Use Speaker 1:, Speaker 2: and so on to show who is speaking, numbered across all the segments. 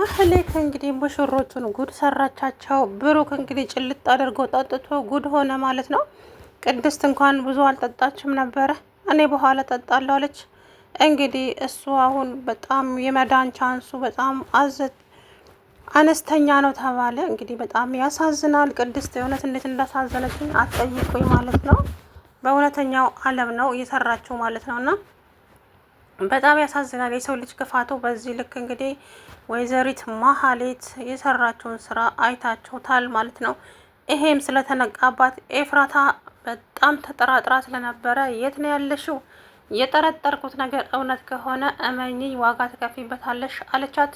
Speaker 1: ማህሌት እንግዲህ ሙሽሮቹን ጉድ ሰራቻቸው። ብሩክ እንግዲህ ጭልጥ አድርጎ ጠጥቶ ጉድ ሆነ ማለት ነው። ቅድስት እንኳን ብዙ አልጠጣችም ነበረ። እኔ በኋላ ጠጣለሁ አለች። እንግዲህ እሱ አሁን በጣም የመዳን ቻንሱ በጣም አነስተኛ ነው ተባለ። እንግዲህ በጣም ያሳዝናል። ቅድስት የእውነት እንዴት እንዳሳዘነችኝ አትጠይቁኝ ማለት ነው። በእውነተኛው ዓለም ነው እየሰራችው ማለት ነው እና በጣም ያሳዝናል። የሰው ልጅ ክፋቱ በዚህ ልክ እንግዲህ ወይዘሪት ማህሌት የሰራችውን ስራ አይታችሁታል ማለት ነው። ይሄም ስለተነቃባት ኤፍራታ በጣም ተጠራጥራ ስለነበረ የት ነው ያለሽው? የጠረጠርኩት ነገር እውነት ከሆነ እመኚኝ ዋጋ ትከፊበታለሽ አለቻት።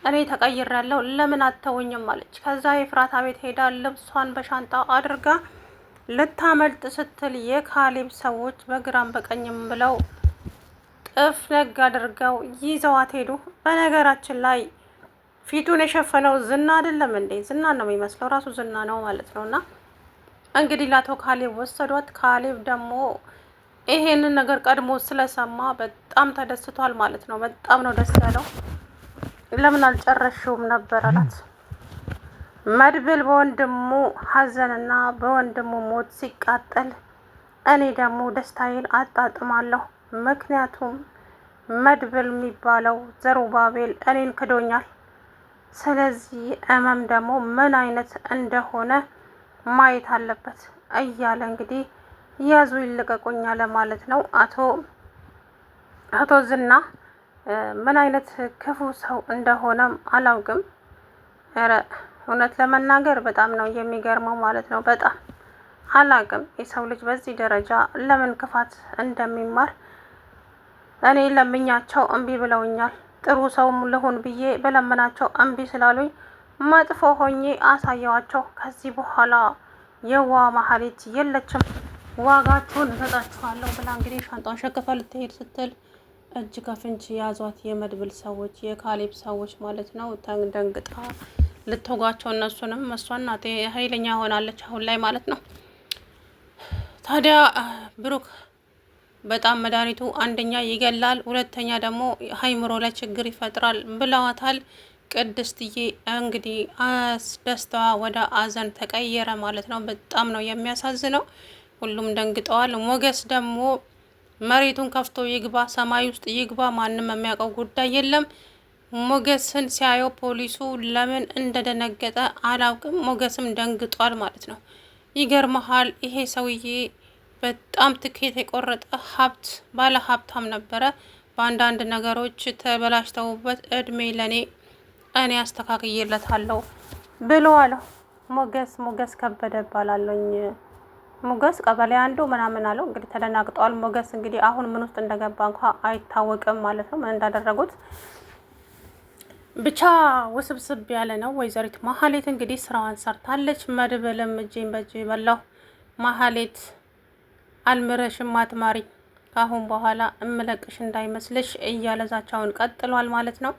Speaker 1: እኔ ተቀይሬያለሁ ለምን አተውኝም አለች። ከዛ ኤፍራታ ቤት ሄዳ ልብሷን በሻንጣ አድርጋ ልታመልጥ ስትል የካሌብ ሰዎች በግራም በቀኝም ብለው ጥፍ ነግ አድርገው ይዘዋት ሄዱ። በነገራችን ላይ ፊቱን የሸፈነው ዝና አይደለም እንዴ? ዝና ነው የሚመስለው፣ ራሱ ዝና ነው ማለት ነው። እና እንግዲህ ለአቶ ካሌብ ወሰዷት። ካሌብ ደግሞ ይሄንን ነገር ቀድሞ ስለሰማ በጣም ተደስቷል ማለት ነው። በጣም ነው ደስ ያለው። ለምን አልጨረሽውም ነበር አላት። መድብል በወንድሙ ሀዘንና በወንድሙ ሞት ሲቃጠል፣ እኔ ደግሞ ደስታዬን አጣጥማለሁ። ምክንያቱም መድብል የሚባለው ዘሩባቤል እኔን ክዶኛል። ስለዚህ እመም ደግሞ ምን አይነት እንደሆነ ማየት አለበት እያለ እንግዲህ ያዙ ይልቀቁኛል ማለት ነው። አቶ ዝና ምን አይነት ክፉ ሰው እንደሆነም አላውቅም። ኧረ እውነት ለመናገር በጣም ነው የሚገርመው ማለት ነው። በጣም አላውቅም የሰው ልጅ በዚህ ደረጃ ለምን ክፋት እንደሚማር። እኔ ለምኛቸው እምቢ ብለውኛል። ጥሩ ሰውም ልሁን ብዬ በለመናቸው እምቢ ስላሉኝ መጥፎ ሆኜ አሳየዋቸው። ከዚህ በኋላ የዋ ማህሌት የለችም፣ ዋጋችሁን እሰጣችኋለሁ ብላ እንግዲህ ሻንጣን ሸክፋ ልትሄድ ስትል እጅ ከፍንጅ ያዟት የመድብል ሰዎች፣ የካሌብ ሰዎች ማለት ነው። ደንግጣ ልትወጓቸው እነሱንም እሷን ናት ኃይለኛ ሆናለች አሁን ላይ ማለት ነው። ታዲያ ብሩክ በጣም መድኃኒቱ አንደኛ ይገላል፣ ሁለተኛ ደግሞ ሀይምሮ ላይ ችግር ይፈጥራል ብለዋታል። ቅድስትዬ እንግዲህ ደስታዋ ወደ አዘን ተቀየረ ማለት ነው። በጣም ነው የሚያሳዝነው። ሁሉም ደንግጠዋል። ሞገስ ደግሞ መሬቱን ከፍቶ ይግባ፣ ሰማይ ውስጥ ይግባ፣ ማንም የሚያውቀው ጉዳይ የለም። ሞገስን ሲያየው ፖሊሱ ለምን እንደደነገጠ አላውቅም። ሞገስም ደንግጧል ማለት ነው። ይገርመሃል ይሄ ሰውዬ በጣም ትኬት የቆረጠ ባለ ሀብታም ነበረ። በአንዳንድ ነገሮች ተበላሽተውበት እድሜ ለኔ እኔ አስተካክዬለታለሁ ብሎ አለው። ሞገስ ከበደ ባላለኝ ሞገስ ቀበሌ አንዱ ምናምን አለው። እንግዲህ ተደናግጠዋል። ሞገስ እንግዲህ አሁን ምን ውስጥ እንደገባ እንኳ አይታወቅም ማለት ነው። ምን እንዳደረጉት ብቻ ውስብስብ ያለ ነው። ወይዘሪት ማህሌት እንግዲህ ስራዋን ሰርታለች። መድብልም እጄን በእጄ በላው፣ ማህሌት አልምረሽም አትማሪ፣ ካሁን በኋላ እምለቅሽ እንዳይመስልሽ እያለ ዛቻውን ቀጥሏል ማለት ነው።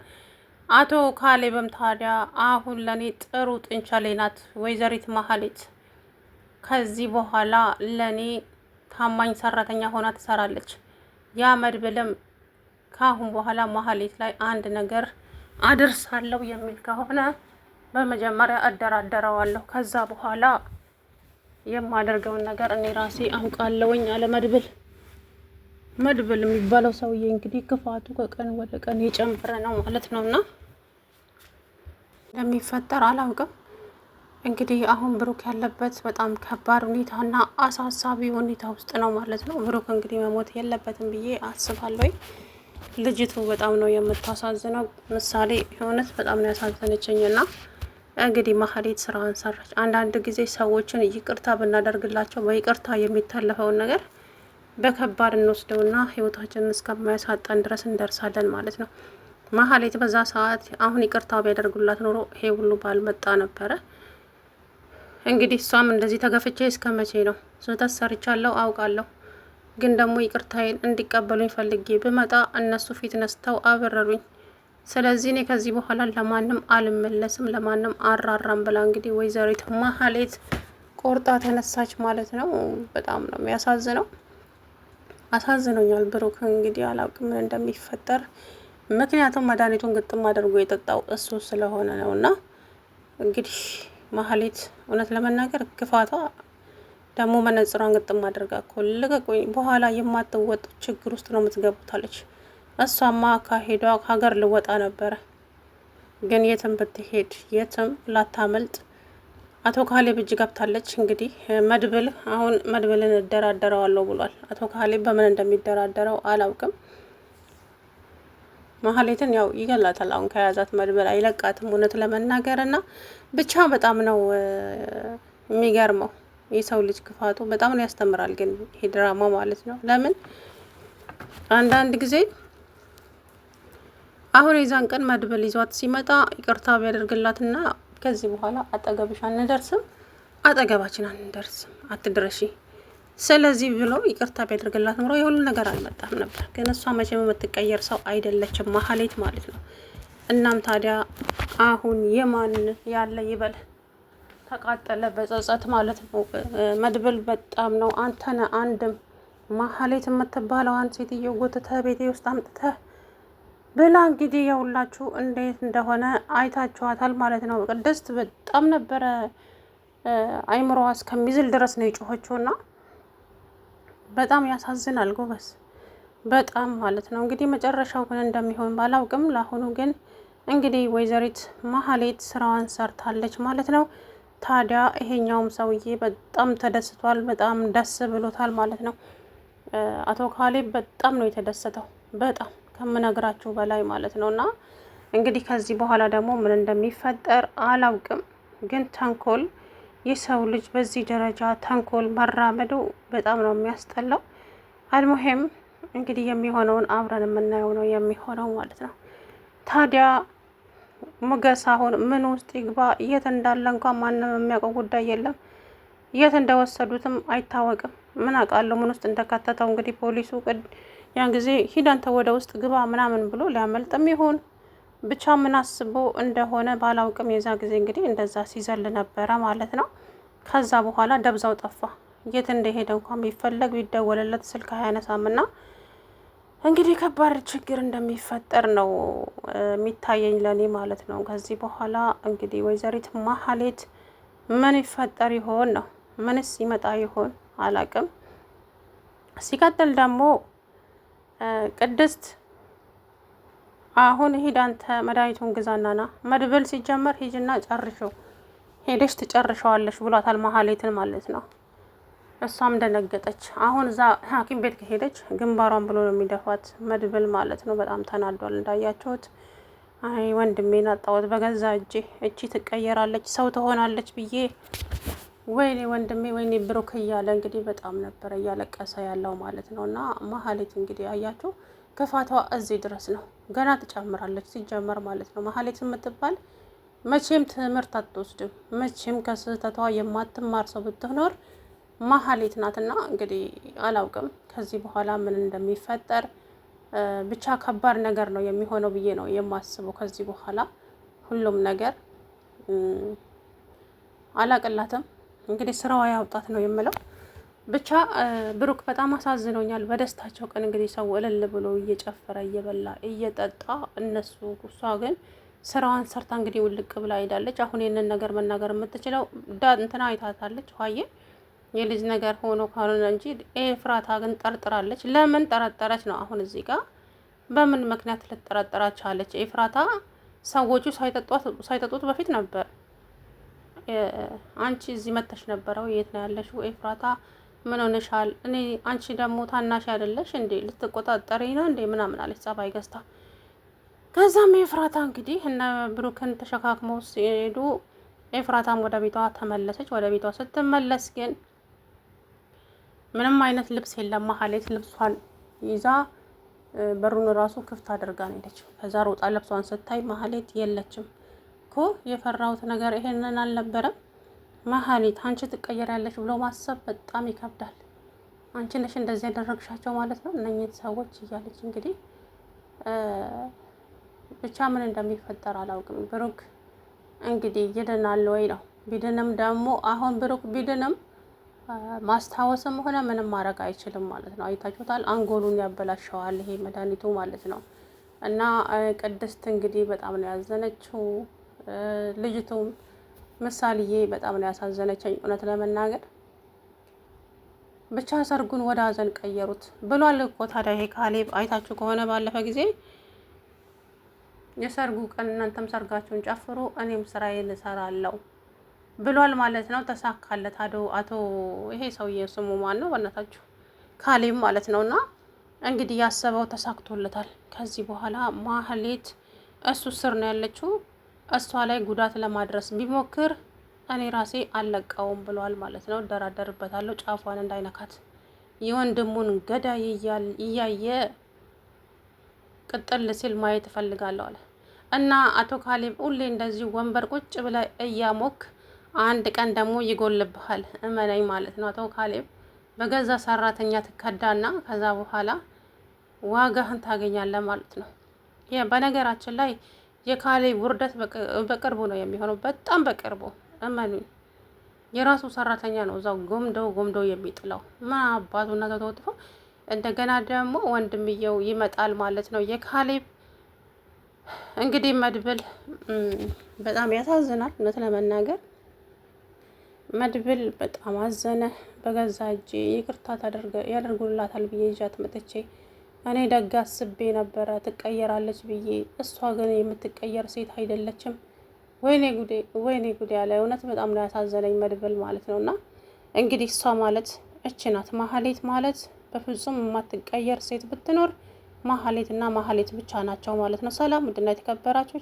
Speaker 1: አቶ ካሌብም ታዲያ አሁን ለኔ ጥሩ ጥንቸሌ ናት ወይዘሪት ማህሌት፣ ከዚህ በኋላ ለኔ ታማኝ ሰራተኛ ሆና ትሰራለች። ያ መድብልም ካሁን በኋላ ማህሌት ላይ አንድ ነገር አድርሳለሁ የሚል ከሆነ በመጀመሪያ አደራደረዋለሁ፣ ከዛ በኋላ የማደርገውን ነገር እኔ ራሴ አውቃለሁኝ አለ መድብል። መድብል የሚባለው ሰውዬ እንግዲህ ክፋቱ ከቀን ወደ ቀን የጨመረ ነው ማለት ነውና ለሚፈጠር አላውቅም። እንግዲህ አሁን ብሩክ ያለበት በጣም ከባድ ሁኔታና አሳሳቢ ሁኔታ ውስጥ ነው ማለት ነው። ብሩክ እንግዲህ መሞት የለበትም ብዬ አስባለሁ። ልጅቱ በጣም ነው የምታሳዝነው። ምሳሌ የሆነት በጣም ነው ያሳዘነችኝና እንግዲህ ማህሌት ስራዋን ሰራች። አንዳንድ ጊዜ ሰዎችን ይቅርታ ብናደርግላቸው በይቅርታ የሚታለፈውን ነገር በከባድ እንወስደውና ህይወታችንን እስከማያሳጣን ድረስ እንደርሳለን ማለት ነው። ማህሌት በዛ ሰዓት አሁን ይቅርታ ቢያደርጉላት ኖሮ ይሄ ሁሉ ባልመጣ ነበረ። እንግዲህ እሷም እንደዚህ ተገፍቼ እስከ መቼ ነው? ስህተት ሰርቻለሁ አውቃለሁ፣ ግን ደግሞ ይቅርታዬን እንዲቀበሉኝ ፈልጌ ብመጣ እነሱ ፊት ነስተው አበረሩኝ። ስለዚህ እኔ ከዚህ በኋላ ለማንም አልመለስም፣ ለማንም አራራም ብላ እንግዲህ ወይዘሪት ማህሌት ቆርጣ ተነሳች ማለት ነው። በጣም ነው የሚያሳዝነው። አሳዝኖኛል ብሩክ። እንግዲህ አላውቅም ምን እንደሚፈጠር ምክንያቱም መድኃኒቱን ግጥም አድርጎ የጠጣው እሱ ስለሆነ ነው። እና እንግዲህ ማህሌት እውነት ለመናገር ክፋቷ ደግሞ መነጽሯን ግጥም አድርጋ እኮ ልቀቁኝ፣ በኋላ የማትወጡ ችግር ውስጥ ነው የምትገቡታለች። እሷማ ካሄዷ ሀገር ልወጣ ነበረ፣ ግን የትም ብትሄድ የትም ላታመልጥ አቶ ካሌብ እጅ ገብታለች። እንግዲህ መድብል አሁን መድብልን እደራደረዋለሁ ብሏል። አቶ ካሌብ በምን እንደሚደራደረው አላውቅም። ማህሌትን ያው ይገላታል። አሁን ከያዛት መድብል አይለቃትም እውነት ለመናገር እና ብቻ በጣም ነው የሚገርመው። የሰው ልጅ ክፋቱ በጣም ነው ያስተምራል። ግን ይሄ ድራማ ማለት ነው። ለምን አንዳንድ ጊዜ አሁን የዛን ቀን መድብል ይዟት ሲመጣ ይቅርታ ቢያደርግላትና ከዚህ በኋላ አጠገብሽ አንደርስም፣ አጠገባችን አንደርስም፣ አትድረሺ ስለዚህ ብሎ ይቅርታ ቢያደርግላት ኖሮ የሁሉ ነገር አልመጣም ነበር። ግን እሷ መቼም የምትቀየር ሰው አይደለችም ማህሌት ማለት ነው። እናም ታዲያ አሁን የማን ያለ ይበል ተቃጠለ በጸጸት ማለት ነው። መድብል በጣም ነው አንተነ አንድም ማህሌት የምትባለው አንድ ሴትዮ ጎትተህ ቤቴ ውስጥ አምጥተህ ብላ እንግዲህ የሁላችሁ እንዴት እንደሆነ አይታችኋታል ማለት ነው። ቅድስት በጣም ነበረ አይምሮዋ እስከሚዝል ድረስ ነው የጮኸችውና በጣም ያሳዝናል ጎበስ፣ በጣም ማለት ነው። እንግዲህ መጨረሻው ምን እንደሚሆን ባላውቅም ለአሁኑ ግን እንግዲህ ወይዘሪት ማህሌት ስራዋን ሰርታለች ማለት ነው። ታዲያ ይሄኛውም ሰውዬ በጣም ተደስቷል፣ በጣም ደስ ብሎታል ማለት ነው። አቶ ካሌብ በጣም ነው የተደሰተው፣ በጣም ከምነግራችሁ በላይ ማለት ነው። እና እንግዲህ ከዚህ በኋላ ደግሞ ምን እንደሚፈጠር አላውቅም፣ ግን ተንኮል የሰው ልጅ በዚህ ደረጃ ተንኮል መራመዱ በጣም ነው የሚያስጠላው። አልሙሄም እንግዲህ የሚሆነውን አብረን የምናየው ነው የሚሆነው ማለት ነው። ታዲያ ሞገስ አሁን ምን ውስጥ ይግባ የት እንዳለ እንኳን ማንም የሚያውቀው ጉዳይ የለም። የት እንደወሰዱትም አይታወቅም። ምን አውቃለሁ ምን ውስጥ እንደከተተው። እንግዲህ ፖሊሱ ያን ጊዜ ሂድ አንተ ወደ ውስጥ ግባ ምናምን ብሎ ሊያመልጥም ይሆን ብቻ ምን አስቦ እንደሆነ ባላውቅም የዛ ጊዜ እንግዲህ እንደዛ ሲዘል ነበረ ማለት ነው። ከዛ በኋላ ደብዛው ጠፋ። የት እንደሄደ እንኳን ቢፈለግ ቢደወልለት ስልክ አያነሳምና እንግዲህ ከባድ ችግር እንደሚፈጠር ነው የሚታየኝ ለኔ ማለት ነው። ከዚህ በኋላ እንግዲህ ወይዘሪት ማህሌት ምን ይፈጠር ይሆን ነው፣ ምንስ ይመጣ ይሆን አላቅም። ሲቀጥል ደግሞ ቅድስት አሁን ሂድ አንተ መድኃኒቱን ግዛናና መድብል ሲጀመር ሂጅና ጨርሽው ሄደሽ ትጨርሸዋለሽ ብሏታል ማህሌትን ማለት ነው። እሷም ደነገጠች። አሁን እዛ ሐኪም ቤት ከሄደች ግንባሯን ብሎ ነው የሚደፋት መድብል ማለት ነው። በጣም ተናዷል እንዳያችሁት። አይ ወንድሜን አጣሁት በገዛ እጄ፣ እቺ ትቀየራለች ሰው ትሆናለች ብዬ ወይኔ ወንድሜ ወይኔ ብሩክ እያለ እንግዲህ በጣም ነበረ እያለቀሰ ያለው ማለት ነው። እና ማህሌት እንግዲህ አያችሁ ክፋቷ እዚህ ድረስ ነው። ገና ትጨምራለች ሲጀመር ማለት ነው። ማህሌት የምትባል መቼም ትምህርት አትወስድም። መቼም ከስህተቷ የማትማር ሰው ብትኖር ማህሌት ናትና እንግዲህ አላውቅም ከዚህ በኋላ ምን እንደሚፈጠር ብቻ ከባድ ነገር ነው የሚሆነው ብዬ ነው የማስበው። ከዚህ በኋላ ሁሉም ነገር አላቅላትም እንግዲህ ስራዋ ያውጣት ነው የምለው። ብቻ ብሩክ በጣም አሳዝኖኛል። በደስታቸው ቀን እንግዲህ ሰው እልል ብሎ እየጨፈረ እየበላ እየጠጣ እነሱ እሷ ግን ስራዋን ሰርታ እንግዲህ ውልቅ ብላ ሄዳለች። አሁን ይህንን ነገር መናገር የምትችለው እንትና አይታታለች ዋዬ የልጅ ነገር ሆኖ ካልሆነ እንጂ ኤፍራታ ግን ጠርጥራለች። ለምን ጠረጠረች ነው አሁን እዚህ ጋር በምን ምክንያት ልትጠረጥራች አለች? ኤፍራታ ሰዎቹ ሳይጠጡት በፊት ነበር አንቺ እዚህ መተሽ ነበረው የት ነው ያለሽው? ኤፍራታ ምን ሆነሻል? እኔ አንቺ ደግሞ ታናሽ አይደለሽ እንዴ ልትቆጣጠሪ ነው እንዴ ምናምን አለች ጸባይ ገዝታ። ከዛም ኤፍራታ እንግዲህ እነ ብሩክን ተሸካክመው ሲሄዱ ኤፍራታም ወደ ቤቷ ተመለሰች። ወደ ቤቷ ስትመለስ ግን ምንም አይነት ልብስ የለም። ማህሌት ልብሷን ይዛ በሩን ራሱ ክፍት አድርጋ ነው ሄደችው። ከዛ ሮጣ ልብሷን ስታይ ማህሌት የለችም እኮ። የፈራሁት ነገር ይሄንን አልነበረም። ማህሌት አንቺ ትቀየሪያለሽ ብሎ ማሰብ በጣም ይከብዳል። አንቺ ነሽ እንደዚህ ያደረግሻቸው ማለት ነው እነኚህ ሰዎች እያለች እንግዲህ ብቻ ምን እንደሚፈጠር አላውቅም። ብሩክ እንግዲህ ይድናል ወይ ነው። ቢድንም ደግሞ አሁን ብሩክ ቢድንም ማስታወስም ሆነ ምንም ማድረግ አይችልም ማለት ነው። አይታችሁታል። አንጎሉን ያበላሸዋል ይሄ መድኃኒቱ ማለት ነው። እና ቅድስት እንግዲህ በጣም ነው ያዘነችው። ልጅቱም ምሳሌዬ በጣም ነው ያሳዘነችኝ እውነት ለመናገር። ብቻ ሰርጉን ወደ ሀዘን ቀየሩት ብሏል እኮ ታዲያ ይሄ ካሌብ። አይታችሁ ከሆነ ባለፈ ጊዜ የሰርጉ ቀን እናንተም ሰርጋችሁን ጨፍሩ እኔም ስራዬን እሰራለሁ ብሏል ማለት ነው። ተሳካለት። አቶ ይሄ ሰውዬ ስሙ ማን ነው በእናታችሁ? ካሌብ ማለት ነው። እና እንግዲህ ያሰበው ተሳክቶለታል። ከዚህ በኋላ ማህሌት እሱ ስር ነው ያለችው። እሷ ላይ ጉዳት ለማድረስ ቢሞክር እኔ ራሴ አልለቀውም ብሏል ማለት ነው። እደራደርበታለሁ ጫፏን እንዳይነካት። የወንድሙን ገዳይ እያየ ቅጥል ሲል ማየት እፈልጋለሁ አለ እና አቶ ካሌብ ሁሌ እንደዚህ ወንበር ቁጭ ብለ እያሞክ አንድ ቀን ደግሞ ይጎልብሃል፣ እመነኝ ማለት ነው። አቶ ካሌብ በገዛ ሰራተኛ ትከዳና ከዛ በኋላ ዋጋህን ታገኛለህ ማለት ነው። በነገራችን ላይ የካሌብ ውርደት በቅርቡ ነው የሚሆነው፣ በጣም በቅርቡ እመኑኝ። የራሱ ሰራተኛ ነው እዛው ጎምዶ የሚጥለው። ምን አባቱና ተወጥፎ እንደገና ደግሞ ወንድምየው ይመጣል ማለት ነው። የካሌብ እንግዲህ መድብል በጣም ያሳዝናል እውነት ለመናገር። መድብል በጣም አዘነ። በገዛ እጄ ይቅርታ ያደርጉላታል ብዬ ይዣት መጥቼ እኔ ደግ አስቤ ነበረ ትቀየራለች ብዬ፣ እሷ ግን የምትቀየር ሴት አይደለችም። ወይኔ ጉዴ ያለ እውነት በጣም ነው ያሳዘነኝ መድብል ማለት ነው። እና እንግዲህ እሷ ማለት እች ናት ማህሌት ማለት። በፍጹም የማትቀየር ሴት ብትኖር ማህሌት እና ማህሌት ብቻ ናቸው ማለት ነው። ሰላም ውድና የተከበራችሁ